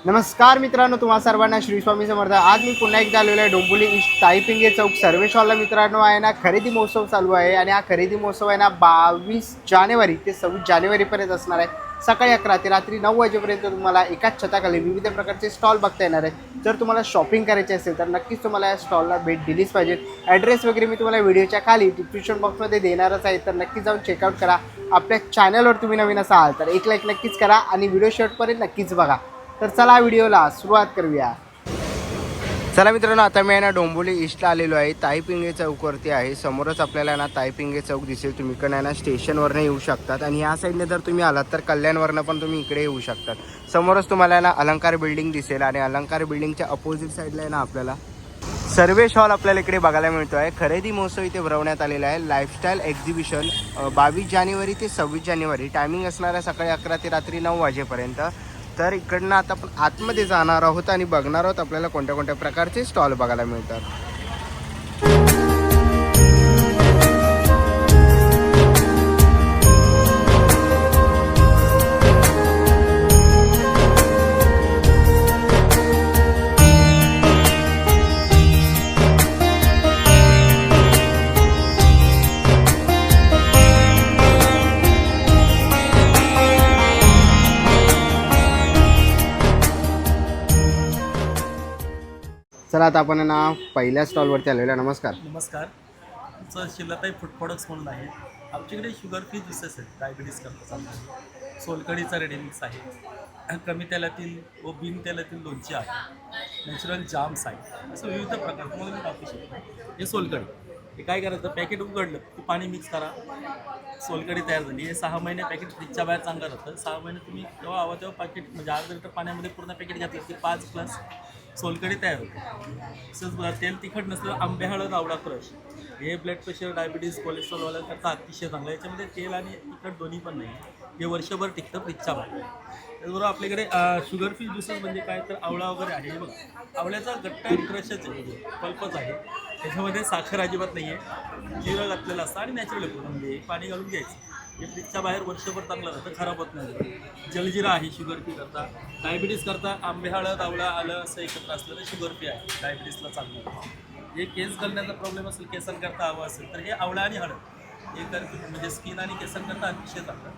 नमस्कार मित्रांनो, तुम्हा सर्वांना श्री स्वामी समर्थ। आज मी पुन्हा एकदा आलेलो आहे डोंबिवली ईस्ट ताईपिंगे चौक सर्वेश हॉलला। मित्रांनो आहे ना, खरेदी महोत्सव चालू आहे आणि हा खरेदी महोत्सव आहे ना 22 जानेवारी ते 26 जानेवारीपर्यंत असणार आहे। सकाळी 11 ते रात्री 9 वाजेपर्यंत तुम्हाला एकाच छताखाली विविध प्रकारचे स्टॉल बघता येणार आहे। जर तुम्हाला शॉपिंग करायची असेल तर नक्कीच तुम्हाला या स्टॉलला भेट दिलीच पाहिजे। ॲड्रेस वगैरे मी तुम्हाला व्हिडिओच्या खाली डिस्क्रिप्शन बॉक्समध्ये देणारच आहे, तर नक्की जाऊन चेकआउट करा। आपल्या चॅनलवर तुम्ही नवीन असाल तर एक लाईक नक्कीच करा आणि व्हिडिओ शेवटपर्यंत नक्कीच बघा। तर चला व्हिडिओला सुरुवात करूया। चला मित्रांनो, आता मी ना डोंबिवली ईस्टला आलेलो आहे। ताईपिंगे चौकवरती आहे। समोरच आपल्याला ना ताईपिंगे चौक दिसेल। तुम्ही इकडे ना स्टेशनवरनं येऊ शकतात आणि या साईडने जर तुम्ही आलात तर कल्याणवरनं पण तुम्ही इकडे येऊ शकतात। समोरच तुम्हाला ना अलंकार बिल्डिंग दिसेल आणि अलंकार बिल्डिंगच्या अपोजिट साईडला आहे ना आपल्याला सर्वेश हॉल आपल्याला इकडे बघायला मिळतो आहे। खरेदी महोत्सव इथे भरवण्यात आलेला आहे। लाईफस्टाईल एक्झिबिशन 22 जानेवारी ते 26 जानेवारी। टायमिंग असणार आहे सकाळी 11 ते रात्री 9 वाजेपर्यंत। तर इकडनं आता आपण आतमध्ये जाणार आहोत आणि बघणार आहोत आपल्याला कोणत्या कोणत्या प्रकारचे स्टॉल बघायला मिळतात। चला आता आपण ना पहिल्या स्टॉलवरती आलेलो आहे। नमस्कार। नमस्कार, तुमचं शिलताई फूड प्रोडक्ट्स म्हणून आहे। आमच्याकडे शुगर फ्री ज्युसेस आहेत, डायबिटीज करता चालतात। सोलकडीचा रेडीमिक्स आहे, कमी तेलातील व बिन तेलातील लोणची आहे, नॅचरल जाम्स आहे, असं विविध प्रकार तुम्हाला मी दाखवू शकतो। हे सोलकडी, हे काय करायचं, पॅकेट उघडलं की पाणी मिक्स करा, सोलकडी तयार झाली। हे 6 महिने पॅकेट फ्रीजच्या बाहेर चांगलं राहतं। 6 महिने तुम्ही जेव्हा हवं तेव्हा पॅकेट म्हणजे अर्धा लिटर पाण्यामध्ये पूर्ण पॅकेट घातलं की 5 प्लस सोलकडी तयार होते। तसंच तेल तिखट नसलं आंबे हळद आवळा क्रश, हे ब्लड प्रेशर डायबिटीज कोलेस्ट्रॉलवाल्यांकरता अतिशय चांगलं आहे। याच्यामध्ये तेल आणि तिखट दोन्ही पण नाही, हे वर्षभर टिकतं फ्रीजच्या बाहेर। त्याचबरोबर आपल्याकडे शुगर फ्री ज्युसेस म्हणजे काय, तर आवळा वगैरे आहे। हे बघा, आवळ्याचा गट्टा क्रशच आहे, पल्पच आहे, त्याच्यामध्ये साखर अजिबात नाही आहे, जिरं घातलेलं असतं आणि नॅचरल म्हणजे पाणी घालून घ्यायचं। हे फ्रीजच्या बाहेर वर्षभर चांगलं राहतं, खराब होत नाही। जलजिरा आहे शुगर फ्री करता, डायबिटीज करता आंबे हळद आवळा आलं असं एकत्र असलं तर शुगर फ्री आहे, डायबिटीसला चांगलं आहे। हे केस गळण्याचा प्रॉब्लेम असेल, केसांकरता हवं असेल तर हे आवळा आणि हळद हे तर म्हणजे स्किन आणि केसांकरता अतिशय चांगलं।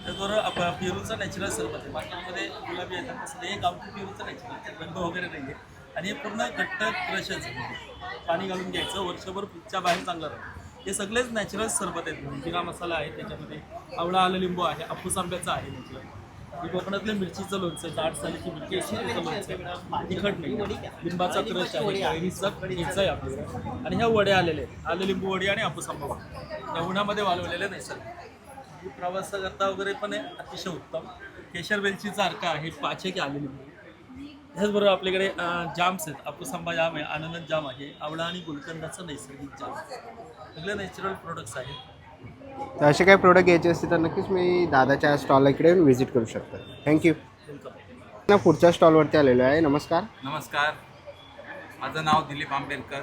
त्याचबरोबर पेरूचं नॅचरल सरबत आहे, मार्केटमध्ये गुलाबी येतात तसं हे गावठी पेरूचं नॅचरल, रंग वगैरे नाही आहे आणि हे पूर्ण घट्ट क्रशच पाणी घालून घ्यायचं, वर्षभर फ्रीजच्या बाहेर चांगलं राहतं। हे सगळेच नॅचरल सरबत आहेत। जिरा मसाला आहे, त्याच्यामध्ये आवळा आलं लिंबू आहे, हापूस आंब्याचं आहे नॅचरल, हे कोकणातल्या मिरचीचं लोणचं, जाड सालीची मिरची अशी त्याचं लोणचं, तिखट नाही, लिंबाचा क्रश आहे, कैरीचा घ्यायचा आहे आपल्याला, आणि ह्या वड्या आलेले आहेत, आलं लिंबू वडी आणि हापूस आंबा या उन्हामध्ये वाळवलेले नाही सर। प्रवास करता वगैरे पण आहे, अतिशय उत्तम। केशर वेलचीचा अर्का आहे, पाचे की आले लिंबू। त्याचबरोबर आपल्याकडे जाम्स आहेत, हापूस आंबा जाम आहे, अननस जाम आहे, आवळा आणि गुलकंदाचं नैसर्गिक जाम, सगळे नॅचरल प्रोडक्ट्स आहेत। तर असे काही प्रोडक्ट घ्यायचे असतील तर नक्कीच मी दादाच्या स्टॉलला इकडे व्हिजिट करू शकता। थँक्यू। ना पुढच्या स्टॉलवरती आलेलो आहे। नमस्कार। नमस्कार, माझं नाव दिलीप आंबेडकर।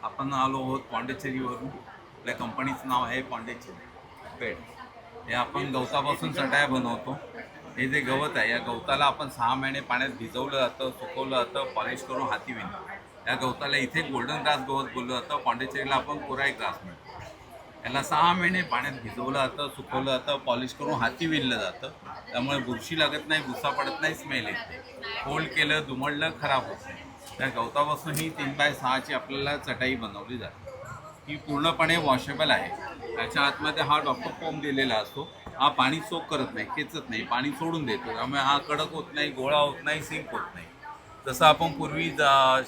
आपण आलो आहोत पाँडेचेरीवरून। आपल्या कंपनीचं नाव आहे पाँडेचेरी पेड। हे आपण गवतापासून चटाया बनवतो। हे जे गवत आहे, या गवताला आपण 6 महिने पाण्यात भिजवलं जातं, सुकवलं जातं, पॉलिश करून हाती विणतो। या गवताला इथे गोल्डन ग्रास गवत बोललं जातं, पाँडेचेरीला आपण कोराई ग्रास म्हणतो। याला 6 महिने पाण्यात भिजवलं जातं, सुकवलं जातं, पॉलिश करून हाती विणलं जातं। त्यामुळे बुरशी लागत नाही, भुसा पडत नाही, स्मेल येत नाही, फोल्ड केलं दुमडलं खराब होत नाही। त्या गवतापासून ही 3x6ची आपल्याला चटाई बनवली जाते। ही पूर्णपणे वॉशेबल आहे। याच्या आतमध्ये हा डॉक्टर फोम दिलेला असतो। हा पाणी सोक करत नाही, खेचत नाही, पाणी सोडून देतो। त्यामुळे हा कडक होत नाही, गोळा होत नाही, सिंक होत नाही। जसं आपण पूर्वी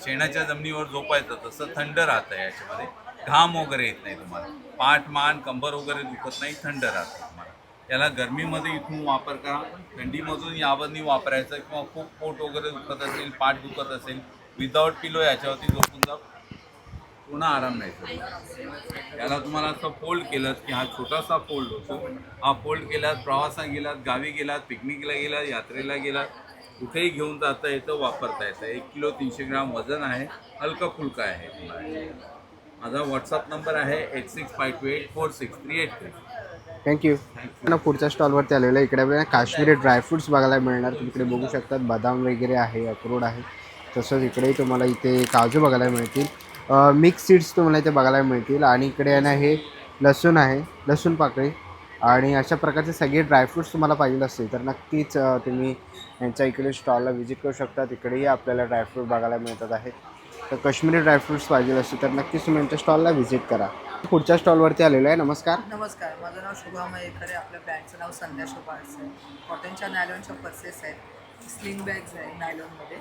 शेणाच्या जमिनीवर झोपायचं तसं थंड राहतं। याच्यामध्ये घाम वगैरे येत नाही तुम्हाला, पाठ मान कंबर वगैरे दुखत नाही, थंड राहतं तुम्हाला। याला गरमीमध्ये इथून वापर करा, थंडीमधून यावरनी वापरायचं, किंवा खूप पोट वगैरे दुखत असेल, पाठ दुखत असेल, विदाऊट पिलो याच्यावरती झोपून जा, पूर्ण आराम नाही। याला तुम्हाला असं फोल्ड केलं की हा छोटासा फोल्ड होतो। हा फोल्ड केलात, प्रवासात गेलात, गावी गेलात, पिकनिकला गेलात, यात्रेला गेलात, कुठेही घेऊन जाता येतं, वापरता येतं। 1 किलो 300 ग्राम वजन आहे, हलका फुलका आहे। माझा व्हॉट्सअप नंबर आहे 8652846383। थँक्यू. ना पुढच्या स्टॉलवरती आलेलं आहे. इकडे आपल्याला काश्मीरी ड्रायफ्रुट्स बघायला मिळणार. तुम्ही इकडे बघू शकतात बदाम वगैरे आहे, अक्रोड आहे. तसंच इकडेही तुम्हाला इथे काजू बघायला मिळतील. मिक्स सीड्स तुम्हाला इथे बघायला मिळतील. आणि इकडे आहे ना हे लसूण आहे, लसूण पाकळी. आणि अशा प्रकारचे सगळे ड्रायफ्रुट्स तुम्हाला पाहिजे असतील तर नक्कीच तुम्ही यांच्या इकडे स्टॉलला व्हिजिट करू शकता. तिकडेही आपल्याला ड्रायफ्रूट बघायला मिळतात आहेत. तर काश्मीरी ड्रायफ्रुट्स पाहिजे असतील तर नक्कीच तुम्ही यांच्या स्टॉलला व्हिजिट करा. पुढच्या स्टॉलवरती आलेलो आहे. नमस्कार. नमस्कार, माझं नाव शुभा मयेकर. आपल्या ब्रँडचं नाव संध्या शोभा आहे. कॉटनच्या नायलॉनच्या पर्सेस आहेत, स्लिंग बॅग्स आहे नायलॉनमध्ये.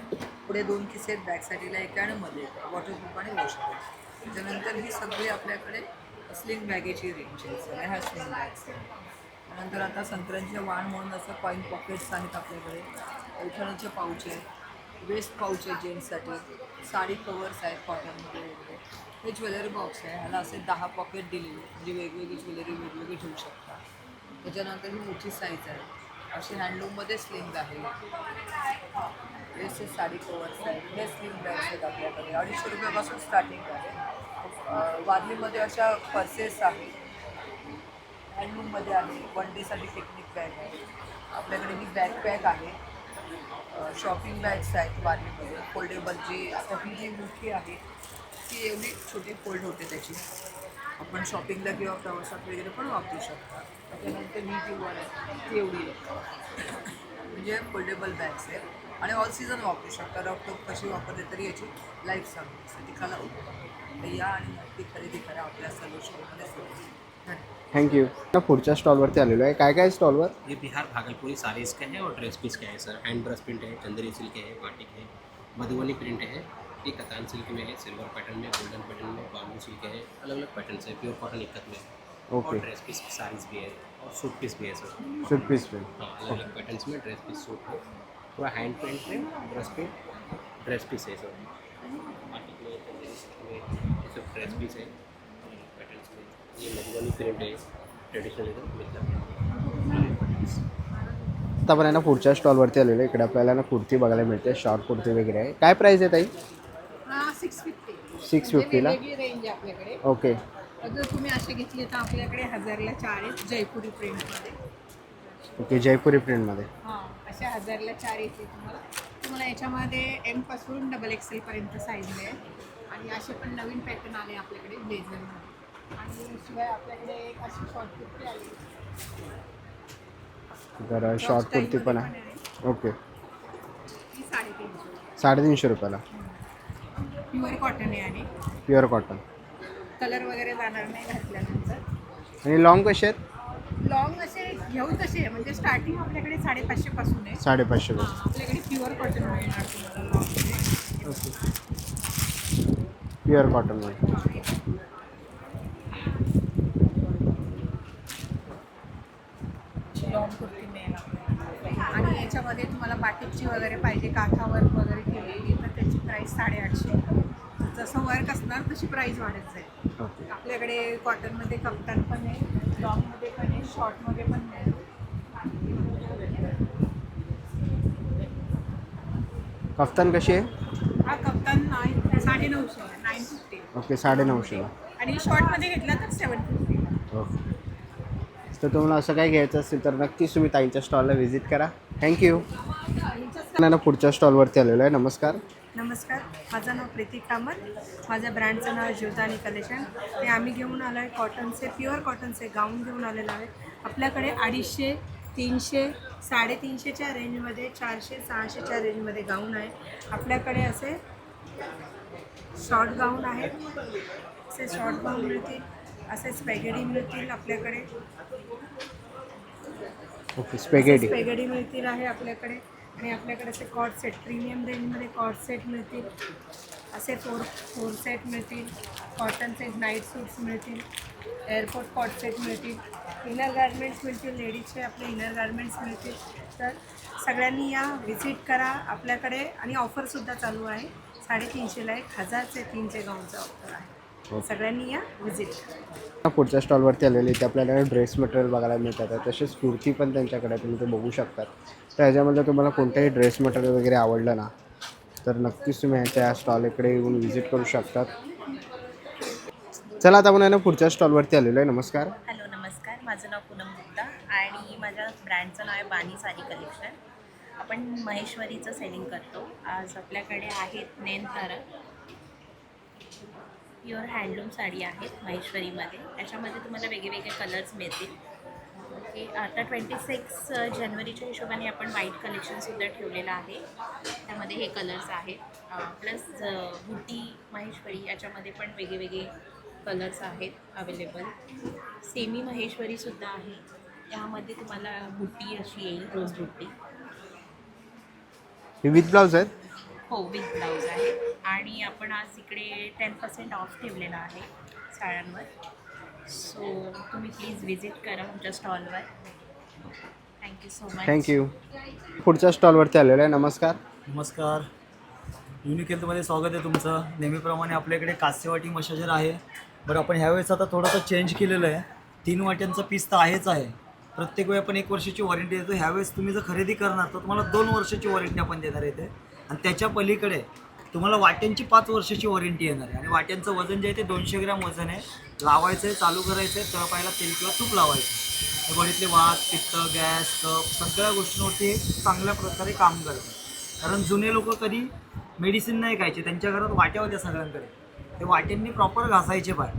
पुढे 2 किसे आहेत, बॅकसाईडला एक आणि मध्ये वॉटरप्रूफ आणि वॉशेबल. त्याच्यानंतर ही सगळी आपल्याकडे स्लिंग बॅगेची रेंज आहे. ह्या स्लिंग बॅग्स आहेत. त्यानंतर आता संत्र्यांचे वाण म्हणून असं कॉईन पॉकेट्स आहेत आपल्याकडे. पैठणीचे पाऊच आहे, वेस्ट पाऊच आहे जेंट्ससाठी, साडी कवर्स आहेत कॉटनमध्ये वगैरे. हे ज्वेलरी बॉक्स आहे, ह्याला असे 10 पॉकेट दिलेले, म्हणजे वेगवेगळी ज्वेलरी वेगवेगळी ठेवू शकता. त्याच्यानंतर ही मोठी साईज आहे, अशी हँडलूममध्ये स्लिंग आहे. हे असे साडी कवर्स आहेत, हे स्लिंग बॅग्स आहेत आपल्याकडे. 250 रुपयापासून स्टार्टिंग आहे. वारलीमध्ये अशा पर्सेस आहेत, हँडलूममध्ये आहे. 1 डेसाठी पिकनिक बॅग आहे आपल्याकडे. ही बॅकपॅक आहे. शॉपिंग बॅग्स आहेत वारलीमध्ये, फोल्डेबल. जी आता ही जी मोठी आहे ती एवढी छोटी फोल्ड होते त्याची. आपण शॉपिंगला किंवा प्रवासात वगैरे पण वापरू शकता. त्याच्यानंतर ही जी वर आहे ती एवढी आहे, म्हणजे फोल्डेबल बॅग्स आहेत आणि ऑल सीझन वापरू शकता. रफ कशी वापरते तरी याची लाईफ चांगली असते, ती खाला तर या आणि नक्की खरेदी करा आपल्या सर्व शॉपमध्ये. धन्यवाद. थँक्यू. पुढच्या स्टॉलवरती आलेलो आहे. काय काय स्टॉलवर? ये बिहार भागलपुरी साड़ीज़ का है और ड्रेस पीस का है सर. हैंड ड्रेस प्रिंट है, चंदेरी सिल्क है, बाटिक है, मधुबनी प्रिंट है, ये कतान सिल्क में है, सिल्वर पैटर्न में, गोल्डन पैटर्न में, बाम्बू सिल्क है, अलग अलग पैटर्न से प्योर कॉटन इक्कत में है. ओके. और ड्रेस पीस साड़ीज़ भी है और सूट पीस भी है सर. सूट पीस पे. हाँ, अलग अलग पैटर्न्स में ड्रेस पीस सूट है. पूरा हैंड प्रिंट है, ड्रेस पीस है सर. बाटिक में, चंदेरी सिल्क में ये सब ड्रेस पीस है पैटर्न्स में. ये मधुबनी प्रिंट है, ट्रेडिशनल इधर मिलता. आता आपण आहे ना पुढच्या स्टॉलवरती आलेलो आहे. इकडे आपल्याला ना कुर्ती बघायला मिळते, शॉर्ट कुर्ती वगैरे आहे. काय प्राईस आहे ताई? 650. 650 ला. वेगळी रेंज आहे आपल्याकडे. ओके. जर तुम्ही असे घेतले तर आपल्याकडे 1000ला 4 आहेत जयपुरी प्रिंटमध्ये. ओके, जयपुरी प्रिंटमध्ये. हां, अशा 1000ला 4 येते तुम्हाला याच्यामध्ये M पासून XXL पर्यंत साईज आहे. आणि असे पण नवीन पॅटर्न आले आपल्याकडे ब्लेझरमध्ये. आणि शिवाय आपल्याकडे एक अशी शॉर्ट कुर्ती आली, तर शॉर्ट कुर्ती पण आहे. ओके. ती 350. 350 रुपयाला. प्युअर कॉटन आहे आणि प्युअर कॉटन. कलर वगैरे जाणार नाही घातल्यानंतर. आणि लॉंग कसे आहेत? लॉंग असे घेऊ तसे आहे, म्हणजे स्टार्टिंग आपल्याकडे 550 पासून आहे. 550 हां, आपल्याकडे प्युअर कॉटन मिळणार तुम्हाला लॉंगमध्ये. ओके. प्युअर कॉटनमध्ये. लॉंग कुर्ती मिळेल आपल्याला. आणि याच्यामध्ये तुम्हाला बाटिकची वगैरे पाहिजे, काथा वर्क वगैरे केलेली, तर त्याची प्राईस 850. जसं वर्क असणार तशी प्राईस वाढत जाईल. ओके. आपल्याकडे कॉटनमध्ये कप्तान पण आहे, लॉंगमध्ये पण आहे, शॉर्टमध्ये पण आहे. कफ्तान कशी आहे? हा कप्तान 950 आहे, 950. ओके, 950ला. आणि शॉर्टमध्ये घेतला तर 750. ओके. तर तुम्हाला असं काही घ्यायचं असेल तर नक्कीच तुम्ही ताईंच्या स्टॉलला व्हिजिट करा. थँक्यू. ना पुढच्या स्टॉलवरती आलेलो आहे. नमस्कार. नमस्कार, माझं नाव प्रीती कामत. माझ्या ब्रँडचं नाव ज्योतानी कलेक्शन. ते आम्ही घेऊन आलो आहे कॉटनचे, प्युअर कॉटनचे गाऊन घेऊन आलेलो आहे. आपल्याकडे 250, 300, 350च्या रेंजमध्ये, 400, 600च्या रेंजमध्ये गाऊन आहे. आपल्याकडे असे शॉर्ट गाऊन आहेत, असे शॉर्ट गाऊन मिळतील, असे स्पॅगेडी मिळतील आपल्याकडे. ओके. स्पेगेटी. स्पॅगेडी मिळतील आहे आपल्याकडे. आणि आपल्याकडे असे कॉट सेट, प्रीमियम रेंजमध्ये कॉट सेट मिळतील. असे फोर सेट मिळतील. कॉटनचे नाईट सूट्स मिळतील. एअरपोर्ट कॉट सेट मिळतील. इनर गारमेंट्स मिळतील, लेडीजचे आपले इनर गारमेंट्स मिळतील. तर सगळ्यांनी या व्हिजिट करा आपल्याकडे. आणि ऑफरसुद्धा चालू आहे. 350ला 1000चे 3चे गाऊनचा ऑफर आहे. सगळ्यांनी या व्हिजिट करा. पुढच्या स्टॉलवरती आलेले इथे आपल्याला ड्रेस मटेरियल बघायला मिळतात. तसेच कुर्ती पण त्यांच्याकडे तुम्ही ते बघू शकतात. तर ह्याच्यामध्ये तुम्हाला कोणतंही ड्रेस मटेरियल वगैरे आवडलं ना तर नक्कीच तुम्ही ह्याच्या स्टॉल इकडे येऊन व्हिजिट करू शकतात. चला आता आपण पुढच्या स्टॉलवरती आलेलो आहे. नमस्कार. हॅलो, नमस्कार. माझं नाव पूनम गुप्ता आणि माझ्या ब्रँडचं नाव आहे बानी साडी कलेक्शन. आपण महेश्वरीचं सेलिंग करतो. आज आपल्याकडे आहेत नेनथारा प्युअर हँडलूम साडी आहेत महेश्वरीमध्ये. त्याच्यामध्ये तुम्हाला वेगवेगळे कलर्स मिळतील. ओके, आता 26 जानेवारीच्या हिशोबाने आपण व्हाईट कलेक्शनसुद्धा ठेवलेलं आहे. त्यामध्ये हे कलर्स आहेत. प्लस बुटी महेश्वरी याच्यामध्ये पण वेगवेगळे कलर्स आहेत अवेलेबल. सेमी महेश्वरीसुद्धा आहे. त्यामध्ये तुम्हाला बुट्टी अशी येईल, रोज बुट्टी. विथ ब्लाऊज आहेत. हो, विथ ब्लाऊज आहे. आणि आपण आज इकडे 10% ऑफ ठेवलेला आहे साड्यांवर. सो तुम्ही प्लीज विजिट करा आमच्या स्टॉलवर. Thank you so much. थँक्यू. पुढच्या स्टॉलवरती आलेलो आहे. नमस्कार. नमस्कार, युनिक हेल्थमध्ये स्वागत आहे तुमचं. नेहमीप्रमाणे आपल्याकडे कास्यवाटी मशाजर आहे. बरं, आपण ह्यावेळेस आता थोडंसं चेंज केलेलं आहे. 3 वाट्यांचं पीस तर आहेच आहे. प्रत्येक वेळी आपण 1 वर्षाची वॉरंटी देतो. ह्यावेळेस तुम्ही जर खरेदी करणार तर तुम्हाला 2 वर्षाची वॉरंटी आपण देणार आहे. आणि त्याच्या पलीकडे तुम्हाला वाट्यांची 5 वर्षाची वॉरंटी येणार आहे. आणि वाट्यांचं वजन जे आहे ते 200 ग्रॅम वजन आहे. लावायचं आहे, चालू करायचं आहे, तळपायला तेल किंवा तूप लावायचं. बडीतले वात, पित्त, गॅस, कफ सगळ्या गोष्टींवरती हे चांगल्या प्रकारे काम करतं. कारण जुने लोक कधी मेडिसिन नाही खायचे, त्यांच्या घरात वाट्या होत्या सगळ्यांकडे. ते वाट्यांनी प्रॉपर घासायचे पाय.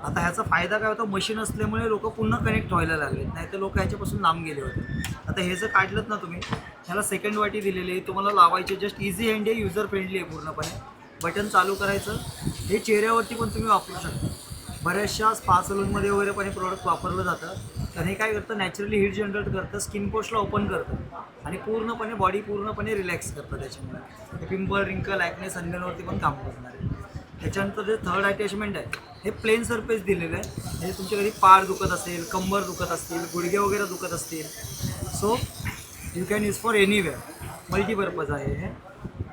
आता ह्याचा फायदा काय होता, मशीन असल्यामुळे लोक पुन्हा कनेक्ट व्हायला लागले, नाही तर लोक ह्याच्यापासून लांब गेले होते. आता हे जर काढलं ना तुम्ही, ह्याला सेकंड वाटी दिलेली आहे. तुम्हाला लावायचे जस्ट इझी हँड आहे, युजर फ्रेंडली आहे पूर्णपणे. बटन चालू करायचं. हे चेहऱ्यावरती पण तुम्ही वापरू शकता. बऱ्याचशा स्पा सलूनमध्ये वगैरे पण हे प्रोडक्ट वापरलं जातं. तर हे काय करतं, नॅचरली हीट जनरेट करतं, स्किन पोस्टला ओपन करतं आणि पूर्णपणे बॉडी पूर्णपणे रिलॅक्स करतं. त्याच्यामुळे पिंपल, रिंकल, ॲक्ने सगळ्यांवरती पण काम करणार आहे. त्याच्यानंतर जे थर्ड अटॅचमेंट आहे, हे प्लेन सरफेस दिलेलं आहे. हे तुमच्या घरी पाठ दुखत असेल, कंबर दुखत असतील, गुडघे वगैरे दुखत असतील, so you can use for anywhere. Multipurpose आहे हे.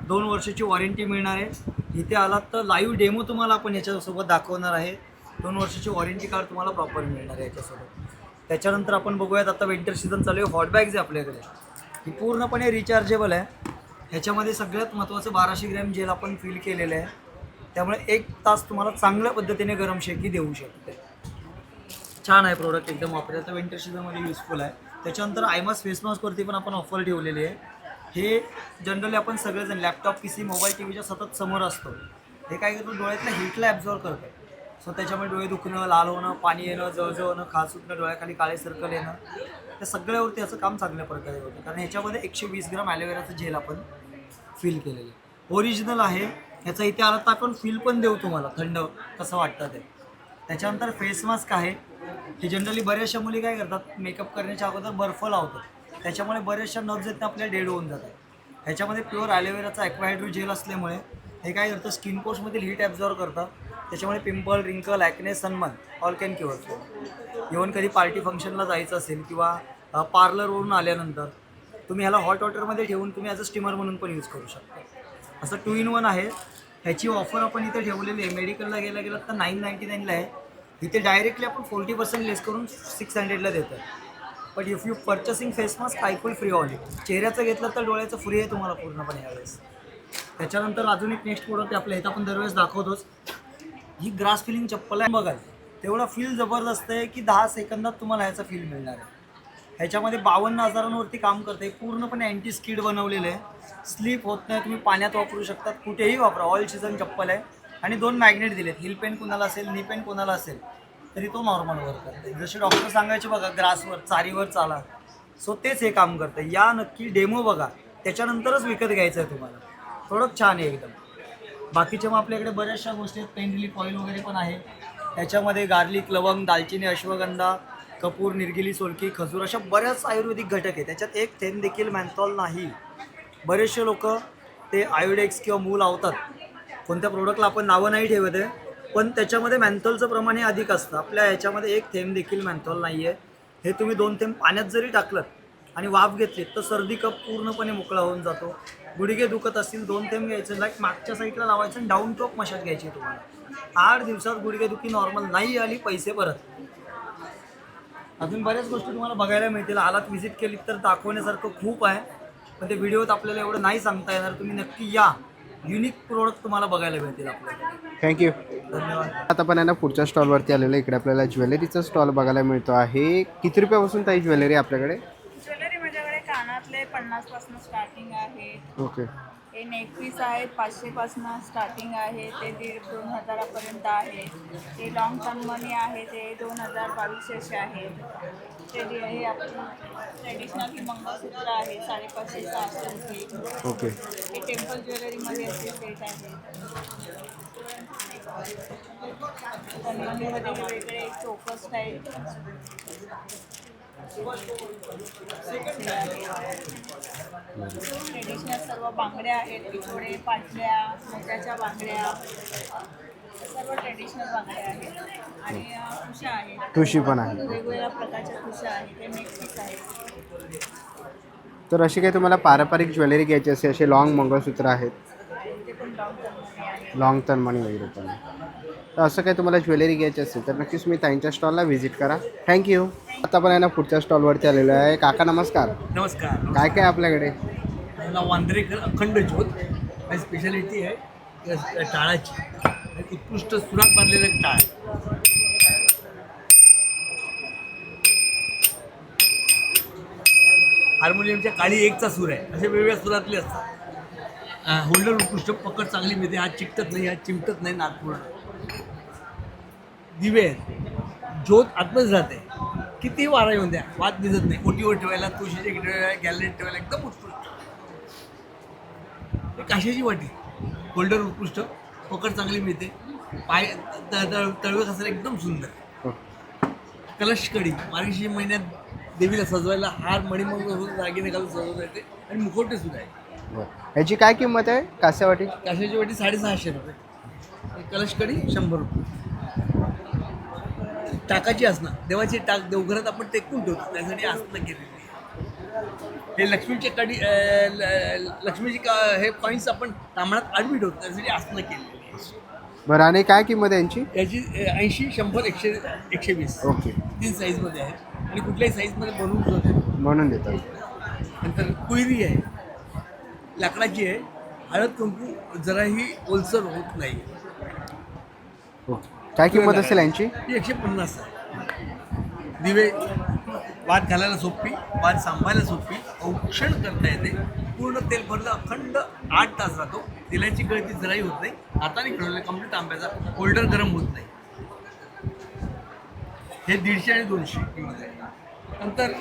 2 वर्षाची वॉरंटी मिळणार आहे. इथे आलात तर लाईव्ह डेमो तुम्हाला आपण याच्यासोबत दाखवणार आहे. 2 वर्षाची वॉरंटी कार्ड तुम्हाला प्रॉपर मिळणार आहे याच्यासोबत. त्याच्यानंतर आपण बघूयात, आता विंटर सीझन चालू आहे. हॉट बॅग्स आहे आपल्याकडे. ही पूर्णपणे रिचार्जेबल आहे. ह्याच्यामध्ये सगळ्यात महत्त्वाचं 1200 ग्रॅम जेल आपण फिल केलेलं आहे. त्यामुळे 1 तास तुम्हाला चांगल्या पद्धतीने गरम शेकी देऊ शकते. छान आहे प्रोडक्ट, एकदम वापरायला तर विंटर सीझनमध्ये युजफुल आहे. त्याच्यानंतर आयमास फेस मास्कवरती पण आपण ऑफर ठेवलेली आहे. हे जनरली आपण सगळेजण लॅपटॉप, PC, मोबाईल, टीव्हीच्या सतत समोर असतो. हे काय करतो, डोळ्यातल्या हीटला ॲब्झॉर्व करतं. सो त्याच्यामुळे डोळे दुखणं, लाल होणं, पाणी येणं, जळजळ होणं, खाज सुटणं, डोळ्याखाली काळे सर्कल येणं, त्या सगळ्यावरती याचं काम चांगल्या प्रकारे होतं. कारण ह्याच्यामध्ये 120 ग्रॅम ॲलोवेराचं जेल आपण फिल केलेलं आहे. ओरिजिनल आहे. ह्याचा इथे आला तर आपण फील पण देऊ तुम्हाला थंड कसं वाटतं ते. त्याच्यानंतर फेस मास्क आहे. हे जनरली बऱ्याचशा मुली काय करतात, मेकअप करण्याच्या अगोदर बर्फ लावतात. त्याच्यामुळे बऱ्याचशा नर्व्स आहेत आपल्या डेड होऊन जातात. ह्याच्यामध्ये प्युअर ॲलोवेराचा ॲक्वाहायड्रो जेल असल्यामुळे हे काय करतं, स्किन पोस्टमधील हीट ॲब्झॉर्व करतं. त्याच्यामुळे पिंपल, रिंकल, acne, sunburn all can cure. Even कधी पार्टी फंक्शनला जायचं असेल किंवा पार्लरवरून आल्यानंतर तुम्ही ह्याला हॉट वॉटरमध्ये ठेवून तुम्ही ॲज अ स्टीमर म्हणून पण यूज करू शकता. असं 2 in 1 आहे. ह्याची ऑफर आपण इथे ठेवलेली आहे. मेडिकलला गेला तर 999ला आहे. इथे डायरेक्टली आपण 40% लेस करून 600ला देतो. But if you purchasing face mask eyeful free all. चेहऱ्याचं घेतलं तर डोळ्याचं फ्री आहे तुम्हाला पूर्णपणे यावेळेस. त्याच्यानंतर अजून एक नेक्स्ट प्रोडक्ट आपल्या इथं आपण दरवेळेस दाखवतोच. ही ग्रास फिलिंग चप्पल आहे. बघा तेवढा फील जबरदस्त आहे की 10 सेकंदात तुम्हाला ह्याचा फील मिळणार आहे. ह्याच्यामध्ये 52,000वरती काम करते. पूर्णपणे अँटी स्किड बनवलेलं आहे. स्लीप होत नाही. तुम्ही पाण्यात वापरू शकतात, कुठेही वापरा. ऑल सीझन चप्पल आहे. आणि 2 मॅग्नेट दिलेत. हिल पेन कोणाला असेल, नी पेन कोणाला असेल तरी तो नॉर्मल वर्क करते. जसे डॉक्टर सांगायचे बघा, ग्रासवर, चारीवर चाला. सो तेच हे काम करतं. या नक्की डेमो बघा, त्याच्यानंतरच विकत घ्यायचं आहे तुम्हाला. प्रोडक्ट छान आहे एकदम. बाकीच्या मग आपल्याकडे बऱ्याचशा गोष्टी आहेत. पेन रिलीफ ऑइल वगैरे पण आहे. त्याच्यामध्ये गार्लिक, लवंग, दालचिनी, अश्वगंधा, कपूर, निर्गिली, सोलकी, खजूर अशा बऱ्याच आयुर्वेदिक घटक आहे. त्याच्यात 1 थेंब देखील मॅन्थॉल नाही. बरेचसे लोक ते आयोडेक्स किंवा मूल लावतात. कोणत्या प्रोडक्टला आपण नावं नाही ठेवत आहे, पण त्याच्यामध्ये मॅन्थॉलचं प्रमाण हे अधिक असतं. आपल्या ह्याच्यामध्ये 1 थेंब देखील मॅन्थॉल नाही आहे. हे तुम्ही 2 थेंब पाण्यात जरी टाकलं आणि वाफ घेतली तर सर्दी कप पूर्णपणे मोकळा होऊन जातो. गुडघे दुखत असतील 2 थेंब घ्यायचं, लाईक मागच्या साईडला लावायचं आणि डाऊन टॉप मशाज घ्यायची तुम्हाला. 8 दिवसात गुडघेदुखी नॉर्मल नाही आली, पैसे परत. अजून बऱ्याच गोष्टी तुम्हाला बघायला मिळतील. आलात व्हिजिट केली तर दाखवण्यासारखं खूप आहे, पण ते व्हिडिओत आपल्याला एवढं नाही सांगता येणार. तुम्ही नक्की या युनिक प्रोडक्ट तुम्हाला बघायला मिळतील आपल्याकडे. थँक्यू. धन्यवाद. आता पण आहे ना पुढच्या स्टॉलवरती आलेलं आहे. इकडे आपल्याला ज्वेलरीचा स्टॉल बघायला मिळतो आहे. किती रुपयापासून ताई ज्वेलरी आपल्याकडे? ज्वेलरी माझ्याकडे कानातले 50 पासून स्टार्टिंग आहे. ओके. हे नेकपीस आहेत 500 पासून स्टार्टिंग आहे, ते 1,500-2,000 पर्यंत आहे. हे लॉंग टर्म मनी आहे, ते 2,000-2,200 आहे. ते हे आपलं ट्रेडिशनल ही मंगळसूत्र आहे 550-600 रुपये. ओके. हे टेम्पल ज्वेलरीमध्ये असे सेट आहे. तन्मणीमध्ये हे वेगळे चोकर स्टाईल ट्रेडिशनल सर्व बांगड्या आहेत, पिठोडे, पाटल्या, मोत्याच्या बांगड्या, सर्व ट्रेडिशनल बांगड्या आहेत. आणि ठुशा आहेत, ठुशी पण आहे. वेगवेगळ्या प्रकारच्या ठुशा आहेत. ते नेकपीस आहेत. तर अशी काही तुम्हाला पारंपरिक ज्वेलरी घ्यायची असेल, असे लॉंग मंगळसूत्र आहेत, ते पण लॉंग टर्ममध्ये आहे. लॉंग टर्म मनी वगैरे पण आहे. तर असं काही तुम्हाला ज्वेलरी घ्यायची असेल तर नक्कीच मी ताईंच्या स्टॉलला व्हिजिट करा. थँक्यू. आता पण आहे ना पुढच्या स्टॉलवरती आलेलो आहे. काका नमस्कार. नमस्कार. काय काय आपल्याकडे? मला वांद्रेकर अखंड ज्योत आणि स्पेशालिटी आहे टाळाची. एक उत्कृष्ट सुरात बांधलेलं टाळ. हार्मोनियमच्या काळी एकचा सूर आहे, असे वेगवेगळ्या सुरातले असतात. होल्डर उत्कृष्ट, पकड चांगली मिळते, हात चिकटत नाही, हात चिमटत नाही, नागपूर्ण दिवे आहेत. ज्योत आतमध्ये जाते, किती वारा येऊन द्या वाद दिसत नाही. ओटीवर ठेवायला, तुळशीच्या ठेवायला, गॅलरीत ठेवायला एकदम उत्कृष्ट. काशाची वाटी, होल्डर उत्कृष्ट, पकड चांगली मिळते, पाय तळवे कसायला एकदम सुंदर. कलश कडी, मार्गशीर्ष महिन्यात देवीला सजवायला हार मणिमंगळ दागिने घालून सजवता येते आणि मुखवटे सुद्धा आहे. ह्याची काय किंमत आहे कास्यावाटी? काशाची वाटी 650 रुपये. कलश कडी 100 रुपये. टाकाची असणं, देवाची टाक देवघरात आपण टेकून ठेवतो, त्यासाठी आसनं केलेली आहे. हे लक्ष्मीची कडी लक्ष्मीची हे कॉईन्स आपण तांबडात आडवी ठेवतो, त्यासाठी आसनं केलेली आहे. बरं. आणि काय किंमत आहे यांची? याची 80, 100, 120 ओके. 3 साईजमध्ये आहेत आणि कुठल्याही साईजमध्ये बनवून होते. म्हणून देतात. नंतर कुयरी आहे, लाकडाची आहे. हळद कुंकू जराही ओलसर होत नाही. ओके. काय किंमत असेल यांची? ही 150 आहे. दिवे वाद घालायला सोपी, वाद सांभाळायला सोपी, औक्षण करता येते. पूर्ण तेल भरलं अखंड 8 तास राहतो. तेलाची गळती जराही होत नाही. हाताने खेळवलं कम्प्लीट तांब्याचा, होल्डर गरम होत नाही. हे 150 आणि 200 किंमत आहे. नंतर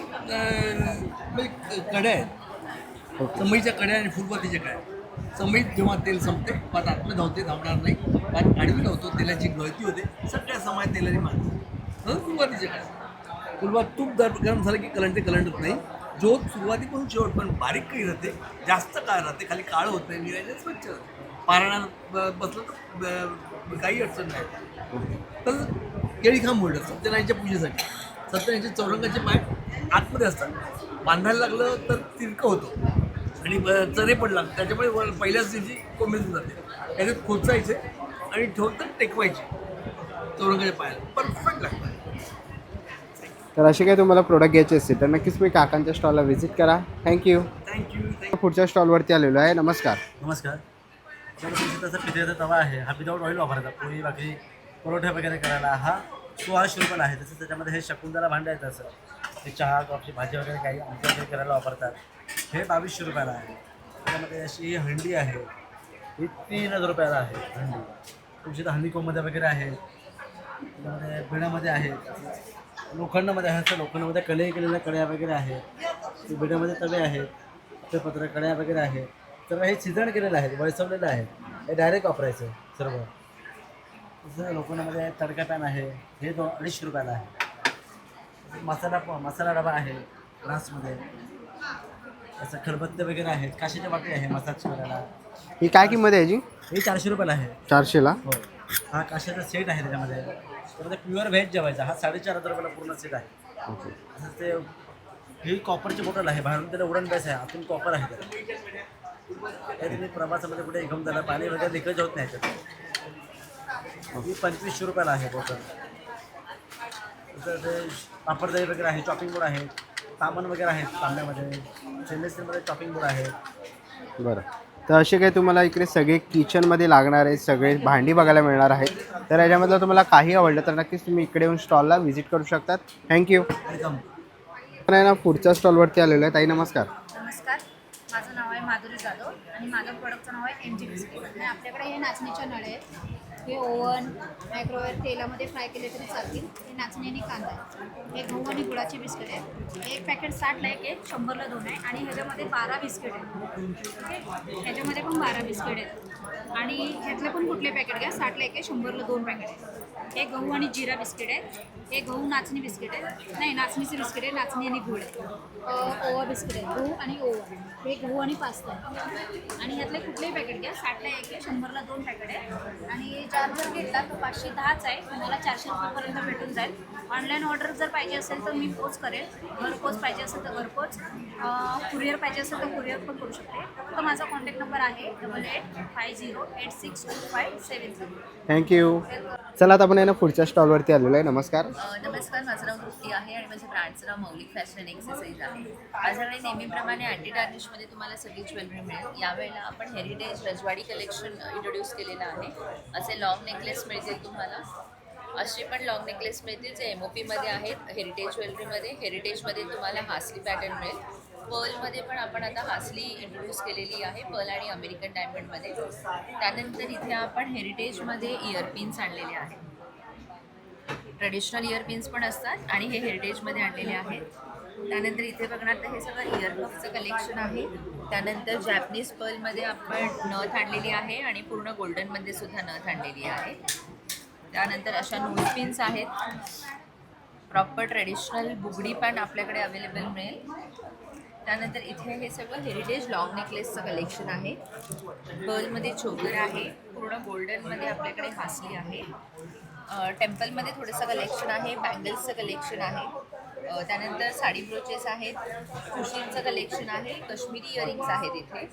कड्या आहेत, समईच्या कड्या आणि फुलपातीच्या कड्या. समईत जेव्हा तेल संपते, पात आतमध्ये धावते, धावणार नाही, पात आडवी लावतो, तेलाची गळती होते, सगळ्या समाय तेलाने मारते. फुलपातीच्या कड्या, फुलपात तूप गरम झालं की कलंटत नाही. ज्योत सुरुवातीपासून शेवट पण बारीक काही राहते, जास्त काळ राहते, खाली काळं होत नाही, निरायला स्वच्छ राहते. पारायणात बसलं तर काही अडचण नाही. तर केळीखांब होल्डर सत्यनारायणच्या पूजेसाठी. सत्यनारायणचे चौरंगाचे पाय आतमध्ये असतात, बांधायला लागलं तर तिरकं होतं आणि चरे पण लागतात, त्याच्यामुळे पहिल्याच दिवशी कोंबीतून जाते. त्याच्यात खोचायचे आणि ठेवतात टेकवायचे चौरंगाच्या पायाला, परफेक्ट लागतात. तर असे काही तुम्हाला प्रोडक्ट घ्यायचे असतील तर नक्कीच मी काकांच्या स्टॉलला व्हिजिट करा. थँक्यू. थँक्यू. पुढच्या स्टॉलवरती आलेलो आहे. नमस्कार. नमस्कार. त्याचा पितळेचा तवा आहे, हा विदाऊट ऑइल वापरायचा. पोळी भाकरी परोठे वगैरे करायला हा 1600 रुपयाला आहे. तसंच त्याच्यामध्ये हे शकुंतला भांडं आहेत, असं हे चहा कॉफी भाजी वगैरे काही आमच्या वगैरे करायला वापरतात. हे 2200 रुपयाला आहे. त्याच्यामध्ये अशी हंडी आहे, ही 3000 रुपयाला आहे हंडी. तुमची तर हंडीकोमध्ये वगैरे आहे, त्याच्यामध्ये बिडामध्ये आहेत, लोखंडामध्ये आहे. तर लोखंडामध्ये कले केलेल्या कड्या वगैरे आहेत. बिडामध्ये तवे आहेत, ते पत्र कड्या वगैरे आहेत. तर हे छिजण केलेलं आहे, वळसवलेलं आहे. हे डायरेक्ट वापरायचं सर्व. तसं लोखंडामध्ये तडका पॅन आहे, हे 250 रुपयाला आहे. मसाला डबा आहे ग्लासमध्ये. असं खलबत्ते वगैरे आहेत, काशीच्या वाटी आहे मसाज करायला. ही काय किंमत आहे याची? हे 400 रुपयाला आहे. 400ला? हो. हा काशाचा सेट आहे त्याच्यामध्ये. त्यामध्ये प्युअर व्हेज जेवायचा हा 4500 रुपयाला पूर्ण सेट आहे. ओके. असं ते ही कॉपरची बॉटल आहे, बाहेरून त्याला वुडन बेस आहे, आतून कॉपर आहे त्याला. हे तुम्ही प्रवासामध्ये कुठे एकदम त्याला पाणी वगैरे लिकेज होत नाही त्याच्यात. ही 2500 रुपयाला आहे बॉटल. तसं ते पापडदही वगैरे आहे, चॉपिंग बोर्ड आहे, सामान वगैरे आहेत तांब्यामध्ये, स्टेनलेस स्टीलमध्ये चॉपिंग बोर्ड आहे. बरं. तर असे काही तुम्हाला इकडे सगळे किचनमध्ये लागणारे सगळे भांडी बघायला मिळणार आहेत. तर याच्यामधलं तुम्हाला काही आवडलं तर नक्कीच तुम्ही इकडे येऊन स्टॉलला व्हिजिट करू शकतात. थँक्यू. वेलकम. पण आहे ना पुढच्या स्टॉलवरती आलेलो आहे. ताई नमस्कार. नमस्कार, माझं नाव आहे माधुरी जाधव आणि माझं प्रोडक्टचं नाव आहे MG बिस्किट. आणि आपल्याकडे हे नाचणीच्या नळ आहेत. हे ओव्हन मायक्रोवेव्ह तेलामध्ये फ्राय केले तरी चालतील. हे नाचणी आणि कांदा आहे. हे गहू आणि गुळाचे बिस्किट आहेत. एक पॅकेट 60ला एक आहे, 100ला 2 आहे. आणि ह्याच्यामध्ये 12 बिस्किट आहेत. ओके, ह्याच्यामध्ये पण 12 बिस्किट आहेत. आणि ह्यातले पण कुठले पॅकेट घ्या, 60ला एक आहे, 100ला 2 पॅकेट आहेत. हे गहू आणि जिरा बिस्किट आहे. हे गहू नाचणी बिस्किट आहे, नाही नाचणीचे बिस्किट आहे, नाचणी आणि गुळ आहे. ओवा बिस्किट आहे, गहू आणि ओवा. हे गहू आणि पास्ता आहे. आणि ह्यातले कुठलेही पॅकेट घ्या, 60ला एक आहे, 100ला 2 पॅकेट आहे. आणि जार जर घेतला तर 510च आहे, तुम्हाला 400 रुपयापर्यंत भेटून जाईल. ऑनलाईन ऑर्डर जर पाहिजे असेल तर मी पोच करेल, घरपोच पाहिजे असेल तर घरपोच, कुरिअर पाहिजे असेल तर कुरिअर पण करू शकते. तर माझा कॉन्टॅक्ट नंबर आहे 8850862577. थँक्यू. चला आता आपण आहे ना पुढच्या स्टॉलवरती आलेलो आहे. नमस्कार. नमस्कार, माझं नाव तृप्ती आहे आणि माझ्या ब्रँडचं नाव मौलिक फॅशन अँड एक्सेसरीज आहे. माझ्याकडे नेहमीप्रमाणे अँटी टार्निशमध्ये तुम्हाला सगळी ज्वेलरी मिळेल. यावेळेला आपण हेरिटेज रजवाडी कलेक्शन इंट्रोड्यूस केलेलं आहे. असे लॉंग नेकलेस मिळतील तुम्हाला, असे पण लॉंग नेकलेस मिळतील जे MOPमध्ये आहेत. हेरिटेज ज्वेलरीमध्ये, हेरिटेजमध्ये तुम्हाला हासली पॅटर्न मिळेल. पर्लमध्ये पण आपण आता हासली इंट्रोड्यूस केलेली आहे, पर्ल आणि अमेरिकन डायमंडमध्ये. त्यानंतर इथे आपण हेरिटेजमध्ये इयरपिन्स आणलेले आहेत. ट्रेडिशनल इयरपिन्स पण असतात आणि हे हेरिटेजमध्ये आणलेले आहेत. त्यानंतर इथे बघणार तर हे सगळं इयरकफचं कलेक्शन आहे. त्यानंतर जॅपनीज पर्लमध्ये आपण नथ आणलेली आहे आणि पूर्ण गोल्डनमध्ये सुद्धा नथ आणलेली आहे. त्यानंतर अशा नोज पिन्स आहेत. प्रॉपर ट्रेडिशनल बुगडी पण आपल्याकडे अवेलेबल मिळेल. त्यानंतर इथे हे सगळं हेरिटेज लॉंग नेकलेसचं कलेक्शन आहे. पर्लमध्ये चोकर आहे, पूर्ण गोल्डनमध्ये आपल्याकडे हासली आहे. टेम्पलमध्ये थोडंसं कलेक्शन आहे, बँगल्सचं कलेक्शन आहे. त्यानंतर साडी ब्रोचेस आहेत, कुशींचं कलेक्शन आहे, काश्मीरी इयरिंग्स आहेत इथे.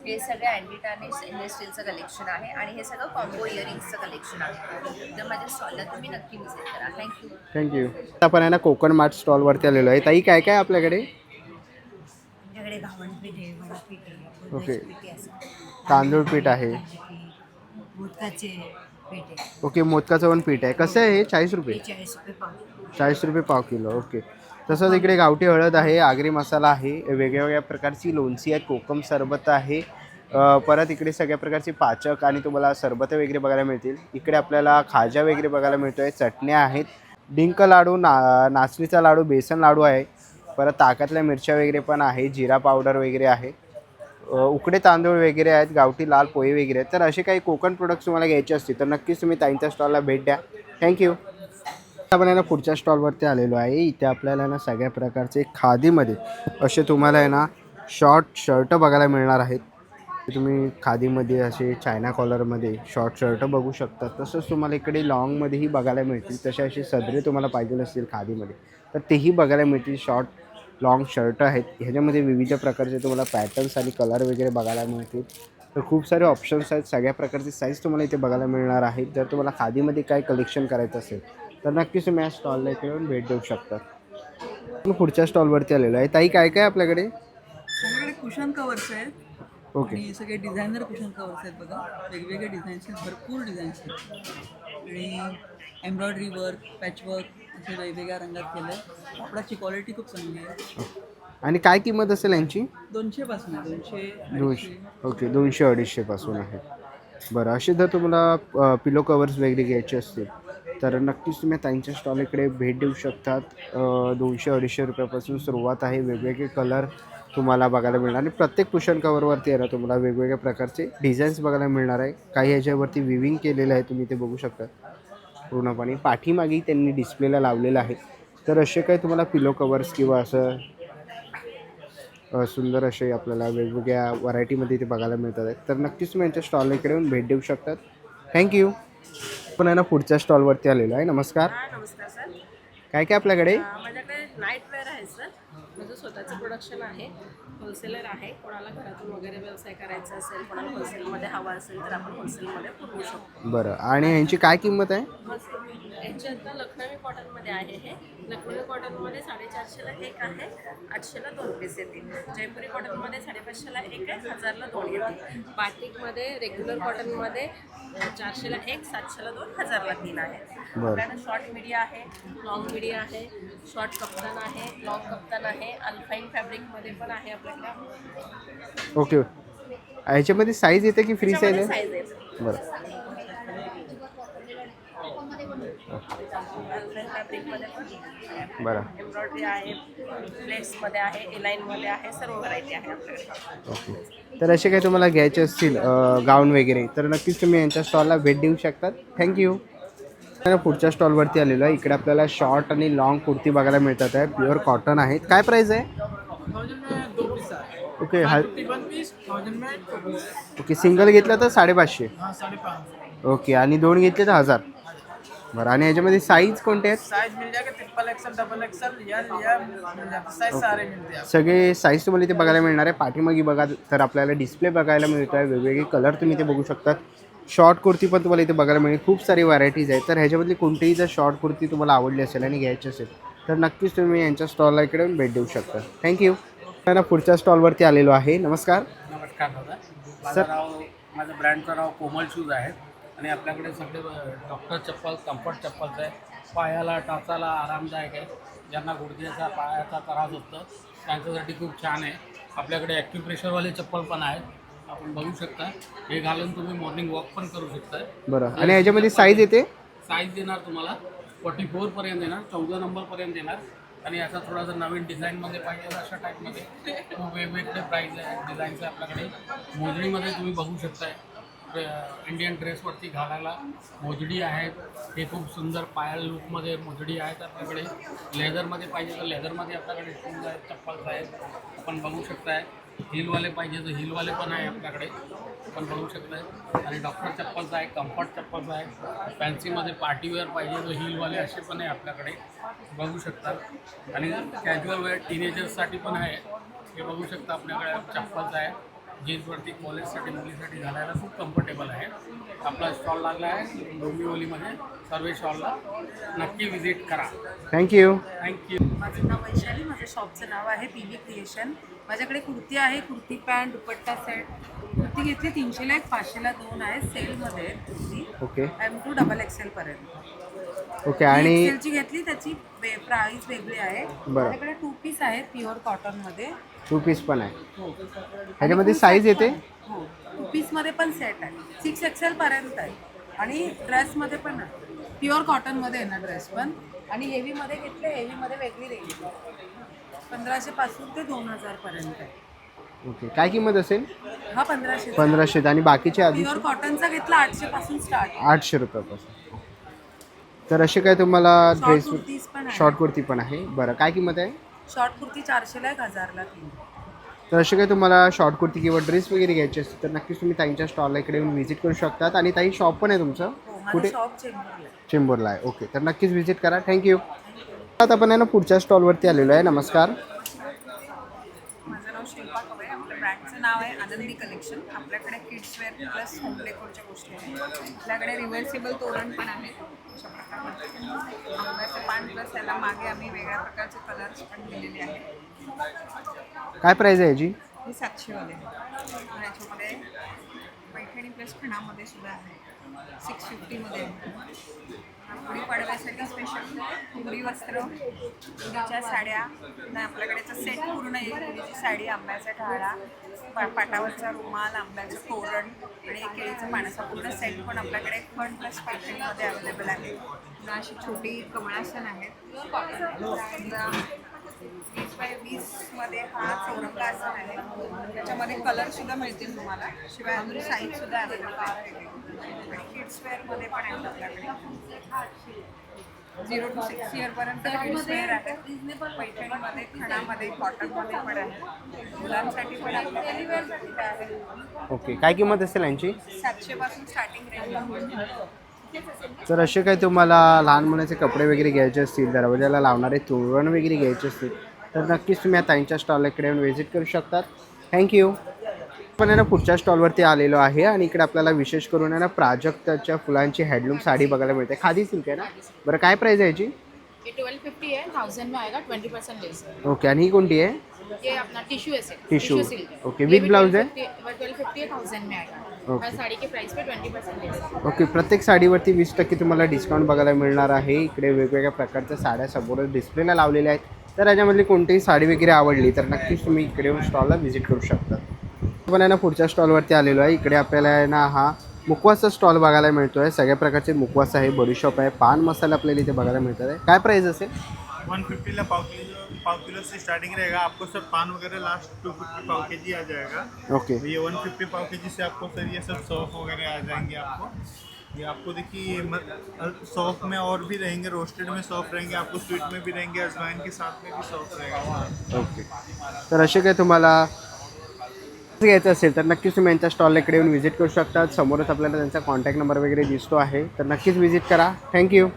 हे सगळे अँटी टार्निश स्टेनलेस स्टीलचं कलेक्शन आहे आणि हे सगळं कॉम्बो इयरिंग्सचं कलेक्शन आहे. तर माझ्या स्टॉलला तुम्ही नक्की विजिट करा. थँक्यू. थँक्यू. आपण आहे ना कोकण मार्ट स्टॉलवरती आलेलो आहे. ताई काय काय आपल्याकडे? आमच्याकडे घावणपीठ आहे, वडापीठ आहे, ओके. पीठ आहे, तांदूळ पीठ आहे. मोदकाचे पीठ आहे. ओके, मोदकाचं पण पीठ आहे. कसं आहे हे? 40 रुपये. 40 रुपये पाव. 40 रुपये पाव किलो. ओके. तसंच इकडे गावठी हळद आहे, आगरी मसाला आहे, वेगवेगळ्या प्रकारची लोणची आहेत, कोकम सरबत आहे. परत इकडे सगळ्या प्रकारची पाचक आणि तुम्हाला सरबतं वगैरे बघायला मिळतील. इकडे आपल्याला खाजा वगैरे बघायला मिळतो आहे, चटण्या आहेत, डिंक लाडू, नाचणीचा लाडू, बेसन लाडू आहे. परत ताकातल्या मिरच्या वगैरे पण आहे, जिरा पावडर वगैरे आहे, उकडे तांदूळ वगैरे आहेत, गावठी लाल पोहे वगैरे आहेत. तर असे काही कोकण प्रोडक्ट्स तुम्हाला घ्यायचे असतील तर नक्कीच तुम्ही ताईंच्या स्टॉलला भेट द्या. थँक्यू. आपण आहे ना पुढच्या स्टॉलवरती आलेलो आहे. इथे आपल्याला ना सगळ्या प्रकारचे खादीमध्ये असे तुम्हाला आहे ना शॉर्ट शर्ट बघायला मिळणार आहेत. तुम्ही खादीमध्ये असे चायना कॉलरमध्ये शॉर्ट शर्ट बघू शकता. तसंच तुम्हाला इकडे लॉंगमध्येही बघायला मिळतील. तसे असे सदरे तुम्हाला पाहिजे असतील खादीमध्ये तर तेही बघायला मिळतील. शॉर्ट लॉंग शर्ट आहेत, ह्याच्यामध्ये विविध प्रकारचे तुम्हाला पॅटर्न्स आणि कलर वगैरे बघायला मिळतील. तर खूप सारे ऑप्शन्स आहेत, सगळ्या प्रकारचे साईज तुम्हाला इथे बघायला मिळणार आहेत. जर तुम्हाला खादीमध्ये काय कलेक्शन करायचं असेल तर नक्कीच तुम्ही या स्टॉलला इथे येऊन भेट देऊ शकता. पुढच्या स्टॉलवरती आलेलो आहे. ताई काय काय आपल्याकडे? आपल्याकडे कुशन कवर्स आहेत. ओके. आणि सगळे डिझायनर कुशन कवर्स आहेत बघा, वेगवेगळे डिझाईन्स आहेत, भरपूर डिझाईन्स आहेत. आणि एम्ब्रॉयडरी वर्क, पॅचवर्क असे वेगवेगळ्या रंगात केलं आहे. कपड्याची क्वालिटी खूप चांगली आहे. आणि काय किंमत असेल यांची? 200 पासून आहे, 200. 200. ओके, 200-250 पासून आहे. बरं, असे जर तुम्हाला पिलो कवर्स वगैरे घ्यायचे असतील तर नक्कीच तुम्ही त्यांच्या स्टॉल इकडे भेट देऊ शकतात. 200-250 रुपयापासून सुरुवात आहे. वेगवेगळे कलर तुम्हाला बघायला मिळणार आणि प्रत्येक कुशन कवरवरती आहे ना तुम्हाला वेगवेगळ्या प्रकारचे डिझाईन्स बघायला मिळणार आहे. काही ह्याच्यावरती विविंग केलेलं आहे, तुम्ही ते बघू शकता पूर्णपणे. पाठीमागेही त्यांनी डिस्प्लेला लावलेलं आहे. तर असे काही तुम्हाला पिलो कवर्स किंवा असं सुंदर असे आपल्याला वेगवेगळ्या व्हरायटीमध्ये इथे बघायला मिळतात आहेत. तर नक्कीच तुम्ही यांच्या स्टॉल इकडे येऊन भेट देऊ शकतात. थँक्यू. पण आहे ना पुढच्या स्टॉलवरती आलेलो आहे. नमस्कार. नमस्कार सर. काय काय आपल्याकडे? माझ्याकडे नाईट वेअर आहे सर. माझं स्वतःचं प्रोडक्शन आहे, होलसेलर आहे. कोणाला घरातून वगैरे व्यवसाय करायचा असेल, कोणाला होलसेलमध्ये हवा असेल तर आपण होलसेलमध्ये पुरवू शकतो. बरं, आणि ह्यांची काय किंमत आहे? यांची आता लखनवी कॉटनमध्ये आहे. हे लखनवी कॉटनमध्ये 450ला एक आहे, 800ला 2 पीस येतील. जयपुरी कॉटनमध्ये 550ला एक आहे, 1000ला 2 येतील. बाटिकमध्ये रेग्युलर कॉटनमध्ये 400ला एक, 700ला 2, 1000ला 3 आहे. आपल्याकडे शॉर्ट मिडी आहे, लॉंग मिडी आहे, शॉर्ट कप्तान आहे, लॉंग कप्तान आहे, अल्फाईन फॅब्रिकमध्ये पण आहे आपल्याकडे. ओके, ह्याच्यामध्ये साईज येते की फ्री साईज साईज आहे? आहे. बरं, अल्फाईन फॅब्रिकमध्ये पण बरं. एम्ब्रॉयडरी आहे, लेसमध्ये आहे, एलाईनमध्ये आहे, सर्व व्हरायटी आहे आपल्याकडे. ओके, तर असे काही तुम्हाला घ्यायचे असतील गाऊन वगैरे तर नक्कीच तुम्ही यांच्या स्टॉलला भेट देऊ शकतात. थँक्यू. पुढच्या स्टॉलवरती आलेलो आहे. इकडे आपल्याला शॉर्ट आणि लॉंग कुर्ती बघायला मिळतात आहे, प्युअर कॉटन आहेत. काय प्राईस आहे? ओके, ओके, सिंगल घेतलं तर 550. ओके, आणि 2 घेतले तर 1000. बरं, आणि याच्यामध्ये साईज कोणते आहेत? साइज मिल जाएगा, triple Excel, double Excel, L mill जाता, साइज सारे मिलते हैं. सगळे साईज तुम्हाला इथे बघायला मिळणार आहे. पाठीमागे बघा तर आपल्याला डिस्प्ले बघायला मिळतो आहे, वेगवेगळे कलर तुम्ही इथे बघू शकतात. शॉर्ट कुर्ती पण तुम्हाला इथे बघायला मिळेल. खूप सारी व्हरायटीज आहेत. तर ह्याच्यामधली कोणतीही जर शॉर्ट कुर्ती तुम्हाला आवडली असेल आणि घ्यायची असेल तर नक्कीच तुम्ही यांच्या स्टॉलला इकडे भेट देऊ शकता. थँक्यू. त्यांना पुढच्या स्टॉलवरती आलेलो आहे. नमस्कार. नमस्कार दादा, माझं ब्रँडचं नाव कोमल शूज आहे आणि आपल्याकडे सगळे डॉक्टर चप्पल, कम्फर्ट चप्पल्स आहे. पायाला टाचाला आरामदायक आहे. ज्यांना गुडघ्याचा पायाचा त्रास होतो त्यांच्यासाठी खूप छान आहे. आपल्याकडे ॲक्युप्रेशरवाले चप्पल पण आहेत, आपण बघू शकता. हे घालून तुम्ही मॉर्निंग वॉक पण करू शकता. बरं, आणि ह्याच्यामध्ये साईज येते? साईज देणार तुम्हाला 44 पर्यंत येणार, 14 नंबरपर्यंत येणार. आणि असा थोडासा नवीन डिझाईनमध्ये पाहिजे अशा टाईपमध्ये खूप वेगवेगळे प्राईज आहे, डिझाईन्स आहे आपल्याकडे. मोजडीमध्ये तुम्ही बघू शकताय, इंडियन ड्रेसवरती घालायला मोजडी आहेत. हे खूप सुंदर पायल लुकमध्ये मोजडी आहेत आपल्याकडे. लेदरमध्ये पाहिजे तर लेदरमध्ये आपल्याकडे शूज आहेत, चप्पल्स आहेत, आपण बघू शकताय. हिलवाले पाहिजे तर हिलवाले पण आहे आपल्याकडे, आपण बघू शकताय. आणि डॉक्टर चप्पल्स आहे, कम्फर्ट चप्पल्स आहे. फॅन्सीमध्ये पार्टीवेअर पाहिजे तर हिलवाले असे पण आहे आपल्याकडे, बघू शकता. आणि कॅज्युअल वेअर टीनेजर्ससाठी पण आहे, हे बघू शकता. आपल्याकडे चप्पल्स आहे जीन्सवरती, कॉलेजसाठी, मुलीसाठी घालायला खूप कम्फर्टेबल आहे. आपला स्टॉल लागला आहे डोंबिवलीमध्ये. सर्व स्टॉलला नक्की व्हिजिट करा. थँक्यू. माझं नाव वैशाली, माझं शॉपचं नाव आहे पीबी क्रिएशन. माझ्याकडे कुर्ती आहे, कुर्ती पॅन्ट, दुपट्टा सेट. कुर्ती घेतली 300ला एक, 500ला 2 आहे. सेलमध्ये आहे kurti. Okay, M2 double XL पर्यंत. ओके, आणि एक्सेलची घेतली त्याची प्राईस वेगळी आहे. बरं. माझ्याकडे 2 पीस आहेत प्युअर कॉटनमध्ये. 2 पीस पण आहे. हो, ह्याच्यामध्ये साईज येते? हो, 2 पीसमध्ये पण सेट आहे, 6 एक्सेल पर्यंत आहे. आणि ड्रेसमध्ये पण आहे, प्युअर कॉटनमध्ये आहे ना ड्रेस पण. आणि हेवीमध्ये घेतले, हेवीमध्ये वेगळी रेंज 1500 पासून ते 2000 पर्यंत आहे. ओके, काय किंमत असेल? हा 1500. 1500 आणि बाकीचे आधी प्युअर कॉटनचा घेतला 800 पासून स्टार्ट. 800 रुपयापासून. तर असे काय तुम्हाला ड्रेस कुर्तीज पण आहे. शॉर्ट कुर्ती पण आहे. बरं, काय किंमत आहे? शॉर्ट कुर्ती 400ला एक, 1000ला 3. तर असे काय तुम्हाला शॉर्ट कुर्ती किंवा ड्रेस वगैरे घ्यायचे असतील तर नक्कीच तुम्ही ताईंच्या स्टॉलला इकडे येऊन व्हिजिट करू शकतात. आणि ताई शॉप पण आहे तुमचं कुठे? शॉप चेंबूरला. चेंबूरला आहे. ओके, तर नक्कीच व्हिजिट करा. थँक्यू. आता आपण आहे ना पुढच्या स्टॉलवरती आलेलो आहे. नमस्कार. माझं नाव शिल्पा कवळे. आपल्या ब्रँडचं नाव आहे आनंदी कलेक्शन. आपल्याकडे किड्स वेअर प्लस होम डेकोरच्या गोष्टी आहेत. आपल्याकडे रिव्हर्सेबल तोरण पण आहेत अशा प्रकारचे. आंब्याचं पान प्लस त्याला मागे आम्ही वेगळ्या प्रकारचे कलर्स पण दिलेले आहेत. काय प्राईज आहे याची? हे 700वाले. याच्यामध्ये पैठणी प्लस खणामध्ये सुद्धा आहे. 650मध्ये आहे. गुढी पाडव्यासाठी स्पेशल गुढी वस्त्र, गुढीच्या साड्या. आपल्याकडेचं सेट पूर्ण आहे. गुढीची साडी, आंब्याचा ढाळा, पाटावरचा रुमाल, आंब्याचं तोरण आणि केळीचं पाण्याचा पूर्ण सेट पण आपल्याकडे खण प्लस पैठणीमध्ये अवेलेबल आहे. पुन्हा अशी छोटी कमळासन आहेत. 20x20मध्ये हा चौरंगासन आहे. त्याच्यामध्ये कलरसुद्धा मिळतील तुम्हाला. शिवाय अजून साईजसुद्धा अवेलेबल आहे. आणि किड्स वेअरमध्ये पण आहेत आपल्याकडे. 0 to 6 इयरपर्यंत किड्स वेअर आहे. पैठणीमध्ये, खणामध्ये, कॉटनमध्ये पण आहे. मुलांसाठी पण आपल्याकडे आहे. ओके, काय किंमत असेल यांची? 700 पासून स्टार्टिंग रेंज. तर असे काही तुम्हाला लहान मुलाचे कपडे वगैरे घ्यायचे असतील, दरवाजाला लावणारे तोरण वगैरे घ्यायचे असतील तर नक्कीच तुम्ही या ताईंच्या स्टॉलकडे येऊन व्हिजिट करू शकतात. थँक्यू. पण आहे ना पुढच्या स्टॉलवरती आलेलो आहे आणि इकडे आपल्याला विशेष करून आहे ना प्राजक्ताच्या फुलांची हँडलूम साडी बघायला मिळते. खादी सिल्क आहे ना. बरं काय प्राईस आहे याची? ये 1250 है, 1000 में आएगा, 20% लेस है। ओके. आणि ही कोणती आहे? ये अपना टिश्यू है सेट, टिश्यू. सिल्क है। ओके. विथ ब्लाउज आहे? 1250 है, 1000 में आएगा। ओके. हर साड़ी के प्राइस पे 20% लेस है। ओके. प्रत्येक साडीवरती 20% तुम्हाला डिस्काउंट बघायला मिळणार आहे. इकडे वेगवेगळ्या प्रकारच्या साड्या समोरच डिस्प्लेला लावलेल्या आहेत. तर याच्यामधली कोणतीही साडी वगैरे आवडली तर नक्कीच तुम्ही इकडे येऊन स्टॉलला व्हिजिट करू शकता. आपण आहे ना पुढच्या स्टॉलवरती आलेलो आहे. इकडे आपल्याला आहे ना हा मुखवासचा स्टॉल बघायला मिळतो आहे. सगळ्या प्रकारचे मुखवास आहे, बडीशॉप आहे, पान मसाला आपल्याला इथे बघायला मिळतात आहे. काय प्राईस असेल? 150 ला पाव किलो से स्टार्टिंग रहेगा. आपको सर पान वगैरह लास्ट 250 पाव के जी आ जाएगा. ओके. तो ये 150 पाव के जी से आपको सर ये सब सौंफ वगैरह आ जाएंगे आपको. ये आपको देखिए सौंफ में और भी रहेंगे, रोस्टेड में सौंफ रहेंगे, आपको स्वीट में भी रहेंगे, अजवाइन के साथ में भी सौंफ रहेगा. ओके. तर असे काय तुम्हाला घ्यायचं असेल तर नक्कीच तुम्ही यांच्या स्टॉलला इकडे येऊन व्हिजिट करू शकता. समोरच आपल्याला त्यांचा कॉन्टॅक्ट नंबर वगैरे दिसतो आहे. तर नक्कीच व्हिजिट करा. थँक्यू.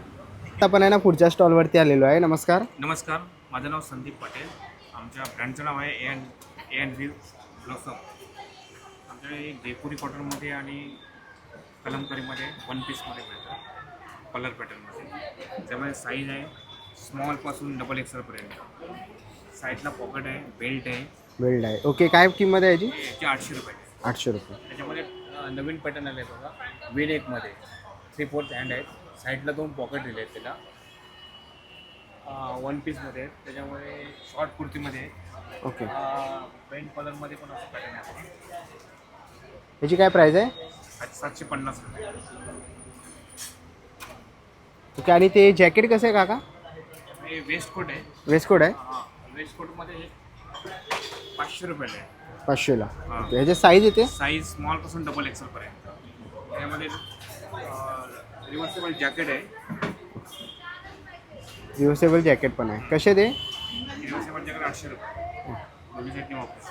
आपण आहे ना पुढच्या स्टॉलवरती आलेलो आहे. नमस्कार. नमस्कार, माझं नाव संदीप पटेल. आमच्या ब्रँडचं नाव आहे ए अँड व्ही ब्लॉसम. आमच्याकडे जयपुरी कॉटनमध्ये आणि कलमकारीमध्ये वन पीसमध्ये मिळतं, कलर पॅटर्नमध्ये. त्यामध्ये साईज आहे स्मॉलपासून डबल XL साईडला पॉकेट आहे, बेल्ट आहे. ओके. काय किंमत आहे याची? याची 800 रुपये. 800 रुपये. त्याच्यामध्ये नवीन पॅटर्न आले बघा, विन एकमध्ये 3/4 हँड आहेत, साईडला 2 पॉकेट दिले आहेत त्याला, वन पीसमध्ये आहेत. त्याच्यामुळे शॉर्ट कुर्तीमध्ये आहे. ओके. पेंट कलरमध्ये पण असं पॅटर्न आहे. याची काय प्राईस आहे? 750 रुपये. ओके. आणि ते जॅकेट कसं आहे काका? हे वेस्टकोट आहे. वेस्टकोट आहे? वेस्टकोटमध्ये 500 रुपयाला आहे. 500ला. ओके. ह्याची साईज येते? साईज स्मॉलपासून डबल XL पर्यंत. त्यामध्ये रिव्हर्सेबल जॅकेट आहे. रिव्हर्सेबल जॅकेट पण आहे. कसे ते? रिव्हर्सेबल जॅकेट 800 रुपये. दोन्ही साईडने वापस.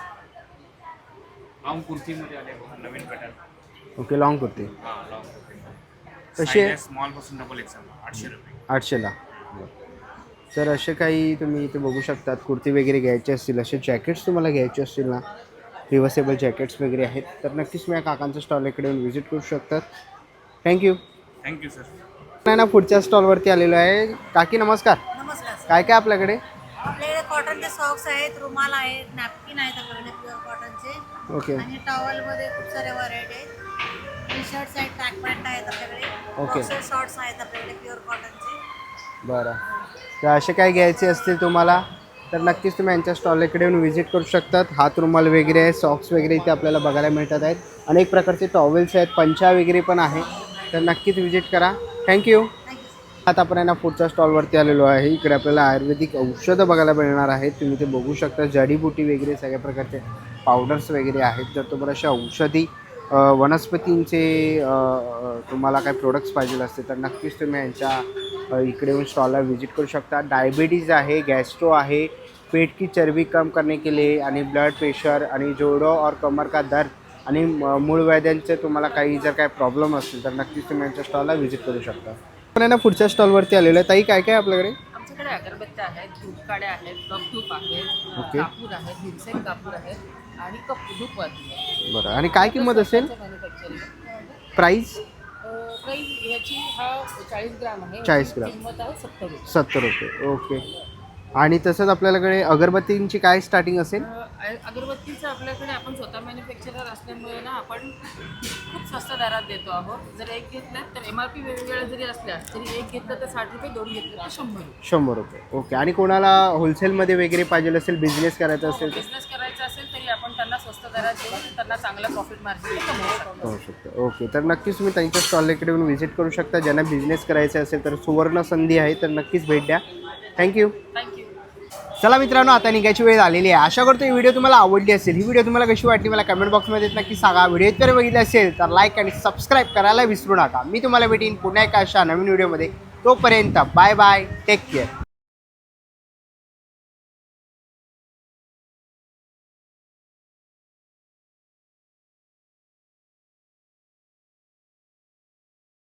लॉंग कुर्तीमध्ये आले बघा नवीन पॅटर्न. ओके. लॉंग कुर्ती. हां, लॉंग कुर्ती. कशी आहे? स्मॉलपासून डबल XL 800 रुपये. 800ला. तर असे काही तुम्ही इथे बघू शकतात. कुर्ती वगैरे घ्यायचे असतील, असे जॅकेट्स तुम्हाला घ्यायचे असतील ना, रिव्हर्सेबल जॅकेट्स वगैरे आहेत तर नक्कीच मी या काकांच्या स्टॉल इकडे येऊन व्हिजिट करू शकतात. थँक्यू. Thank you sir. नाही ना पुढच्या स्टॉलवरती आलेलो आहे. काकी नमस्कार. नमस्कार. काय काय आपल्याकडे? आपल्याकडे कॉटनचे सॉक्स आहेत, रुमाल आहेत, नॅपकिन आहेत आपल्याकडे प्युअर कॉटनचे. ओके. आणि टॉवलमध्ये खूप सारे व्हरायटी आहेत. टी शर्ट्स आहेत, ट्रॅक पॅन्ट आहेत आपल्याकडे. ओके. बॉक्सर शॉर्ट्स आहेत आपल्याकडे प्युअर कॉटनचे. बरं. तर असे काय घ्यायचे असतील तुम्हाला तर नक्कीच तुम्ही यांच्या स्टॉल इकडे येऊन व्हिजिट करू शकतात. हात रुमाल वगैरे आहे, सॉक्स वगैरे इथे आपल्याला बघायला मिळतात आहेत. अनेक प्रकारचे टॉवेल्स आहेत, पंचा वगैरे पण आहे. तर नक्कीच व्हिजिट करा. थँक्यू. आता आपण यांना पुढच्या स्टॉलवरती आलेलो आहे. इकडे आपल्याला आयुर्वेदिक औषधं बघायला मिळणार आहेत. तुम्ही ते बघू शकता. जडीबुटी वगैरे सगळ्या प्रकारचे पावडर्स वगैरे आहेत. जर तुम्हाला अशा औषधी वनस्पतींचे तुम्हाला काही प्रोडक्ट्स पाहिजे असतील तर नक्कीच तुम्ही यांच्या इकडे येऊन स्टॉलला व्हिजिट करू शकता. डायबिटीज आहे, गॅस्ट्रो आहे, पेट की चरबी कम करने के लिए आणि ब्लड प्रेशर आणि जोड़ों और कमर का दर्द आणि मूळव्याध्यांचे तुम्हाला काही जर काही प्रॉब्लेम असतील तर नक्कीच तुम्ही यांच्या स्टॉलला व्हिजिट करू शकता. पण आहे ना पुढच्या स्टॉलवरती आलेलं आहे. ताई काय काय आपल्याकडे? आमच्याकडे अगरबत्त्या आहेत, धूपकाड्या आहेत, कपधूप आहेत, ओके. कापूर आहेत, भीमसेन कापूर आहेत आणि धूपवाती आहे. बरं. आणि काय किंमत असेल? प्राईस? प्राईस ह्याची हा 40 ग्राम आहे. 40 ग्राम. किंमत आहे 70 रुपये. 70 रुपये. ओके. आणि तसंच आपल्याकडे अगरबत्तींची काय स्टार्टिंग असेल? अगरबत्तीचं आपल्याकडे आपण स्वतः मॅन्युफॅक्चरर असल्यामुळे ना आपण खूप स्वस्त दरात देतो आहोत. जर एक घेतलं तर MRP वेगवेगळ्या जरी असल्या तरी एक घेतलं तर 60 रुपये, 2 घेतलं तर 100 रुपये. 100 रुपये. ओके. आणि कोणाला होलसेलमध्ये वगैरे पाहिजे असेल, बिझनेस करायचा असेल तर? बिझनेस करायचा असेल तरी आपण त्यांना स्वस्त दरात देऊन त्यांना चांगला प्रॉफिट मार्जिन कमवू होऊ शकतं. ओके. तर नक्कीच तुम्ही त्यांच्या स्टॉलकडे येऊन व्हिजिट करू शकता. ज्यांना बिझनेस करायचा असेल तर सुवर्ण संधी आहे, तर नक्कीच भेट द्या. थँक्यू. थँक्यू. चला मित्रांनो, आता निघायची वेळ झालेली आहे. आशा करतो ही व्हिडिओ तुम्हाला आवडली असेल. ही व्हिडिओ तुम्हाला कशी वाटली मला कमेंट बॉक्समध्ये नक्की सांगा. व्हिडिओ जर बघितली असेल तर लाईक आणि सबस्क्राईब करायला विसरू नका. मी तुम्हाला भेटीन पुन्हा एका अशा नवीन व्हिडिओमध्ये. तोपर्यंत बाय बाय. Take care.